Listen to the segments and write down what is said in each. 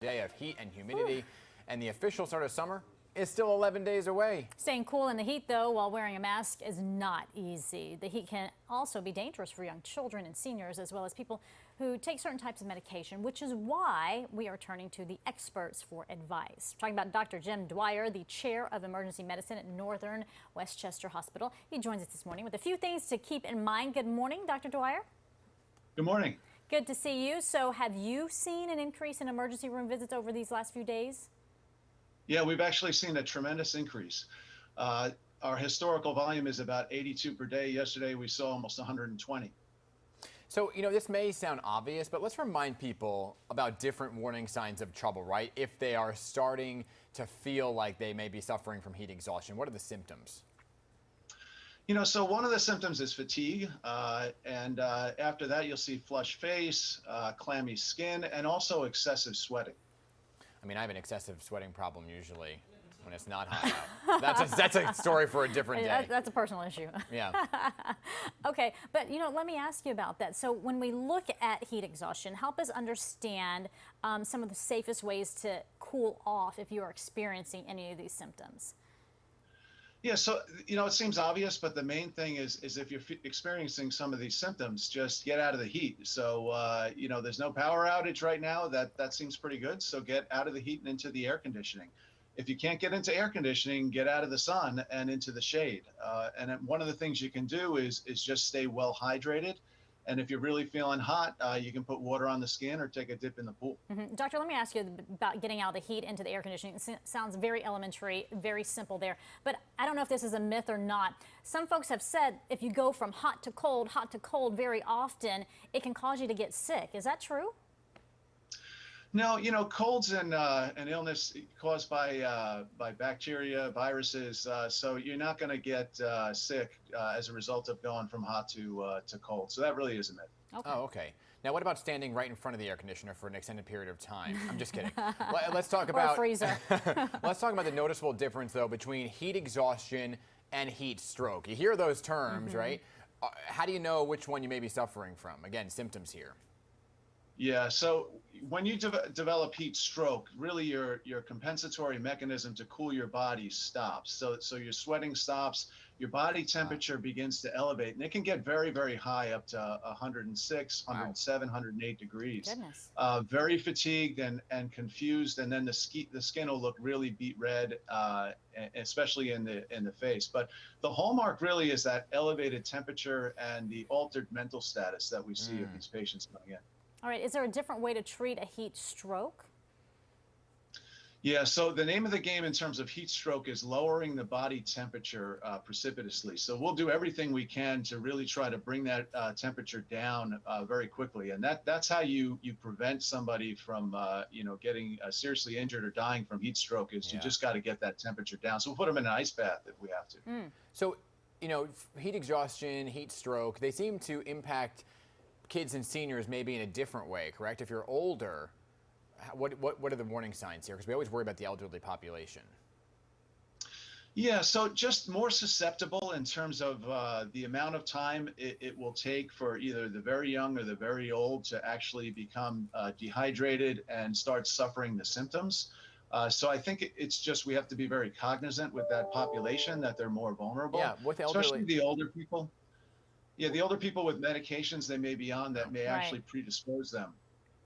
Day of heat and humidity, and the official start of summer is still 11 days away. Staying cool in the heat, though, while wearing a mask is not easy. The heat can also be dangerous for young children and seniors, as well as people who take certain types of medication, which is why we are turning to the experts for advice. We're talking about Dr. Jim Dwyer, the chair of emergency medicine at Northern Westchester Hospital. He joins us this morning with a few things to keep in mind. Good morning, Dr. Dwyer. Good morning. Good to see you. So have you seen an increase in emergency room visits over these last few days? Yeah, we've actually seen a tremendous increase. Our historical volume is about 82 per day. Yesterday, we saw almost 120. So, this may sound obvious, but let's remind people about different warning signs of trouble, right? If they are starting to feel like they may be suffering from heat exhaustion, what are the symptoms? So one of the symptoms is fatigue, and after that, you'll see flushed face, clammy skin, and also excessive sweating. I mean, I have an excessive sweating problem usually when it's not hot out. That's a story for a different day. That's a personal issue. Yeah. Okay, but let me ask you about that. So when we look at heat exhaustion, help us understand some of the safest ways to cool off if you are experiencing any of these symptoms. Yeah, so it seems obvious, but the main thing is if you're experiencing some of these symptoms, just get out of the heat. So there's no power outage right now. That seems pretty good. So get out of the heat and into the air conditioning. If you can't get into air conditioning, get out of the sun and into the shade. And one of the things you can do is just stay well hydrated. And if you're really feeling hot, you can put water on the skin or take a dip in the pool. Doctor, let me ask you about getting out of the heat into the air conditioning. It sounds very elementary, very simple there. But I don't know if this is a myth or not. Some folks have said if you go from hot to cold very often, it can cause you to get sick. Is that true? No, colds and illness caused by bacteria, viruses. So you're not going to get sick as a result of going from hot to cold. So that really is a myth. Okay. Oh, okay. Now, what about standing right in front of the air conditioner for an extended period of time? I'm just kidding. Let's talk about or a freezer. Let's talk about the noticeable difference, though, between heat exhaustion and heat stroke. You hear those terms, right? How do you know which one you may be suffering from? Again, symptoms here. Yeah, so when you develop heat stroke, really your compensatory mechanism to cool your body stops. So your sweating stops, your body temperature begins to elevate, and it can get very, very high up to 106, 107, 108 degrees. Goodness. Very fatigued and confused, and then the skin will look really beet red, especially in the face. But the hallmark really is that elevated temperature and the altered mental status that we see of these patients coming in. All right, is there a different way to treat a heat stroke? Yeah, so the name of the game in terms of heat stroke is lowering the body temperature precipitously. So we'll do everything we can to really try to bring that temperature down very quickly. And that's how you prevent somebody from getting seriously injured or dying from heat stroke is you just got to get that temperature down. So we'll put them in an ice bath if we have to. So, heat exhaustion, heat stroke, they seem to impact kids and seniors maybe in a different way, correct? If you're older, what are the warning signs here? Because we always worry about the elderly population. Yeah, so just more susceptible in terms of the amount of time it will take for either the very young or the very old to actually become dehydrated and start suffering the symptoms. So I think it's just we have to be very cognizant with that population that they're more vulnerable. Yeah, with elderly, especially the older people. Yeah, the older people with medications they may be on that may actually predispose them.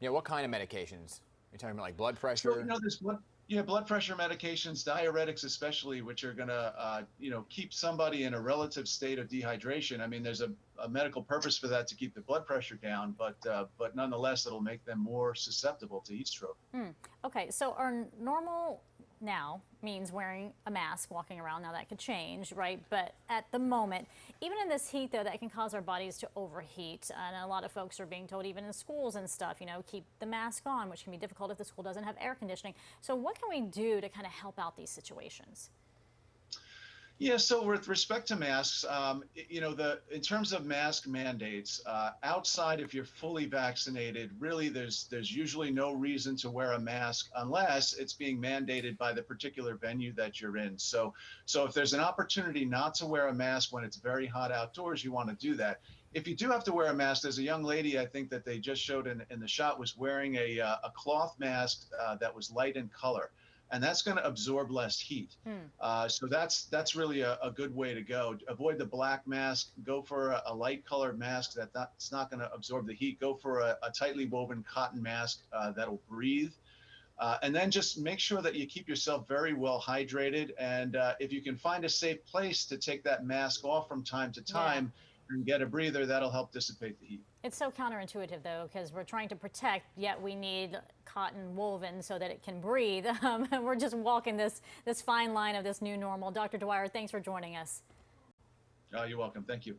Yeah, what kind of medications? You're talking about like blood pressure? So, there's blood pressure medications, diuretics especially, which are going to, keep somebody in a relative state of dehydration. I mean, there's a medical purpose for that to keep the blood pressure down, but nonetheless, it'll make them more susceptible to heat stroke. Okay, so our normal now means wearing a mask, walking around. Now that could change, right? But at the moment, even in this heat, though, that can cause our bodies to overheat. And a lot of folks are being told, even in schools and stuff, keep the mask on, which can be difficult if the school doesn't have air conditioning. So what can we do to kind of help out these situations? Yeah, so with respect to masks, in terms of mask mandates, outside if you're fully vaccinated, really there's usually no reason to wear a mask unless it's being mandated by the particular venue that you're in. So if there's an opportunity not to wear a mask when it's very hot outdoors, you want to do that. if you do have to wear a mask, there's a young lady I think that they just showed in the shot was wearing a cloth mask that was light in color, and that's going to absorb less heat. So that's really a good way to go. Avoid the black mask. Go for a light colored mask that's not going to absorb the heat. Go for a tightly woven cotton mask that'll breathe. And then just make sure that you keep yourself very well hydrated. And if you can find a safe place to take that mask off from time to time and get a breather, that'll help dissipate the heat. It's so counterintuitive, though, because we're trying to protect, yet we need cotton woven so that it can breathe. And we're just walking this fine line of this new normal. Dr. Dwyer, thanks for joining us. You're welcome. Thank you.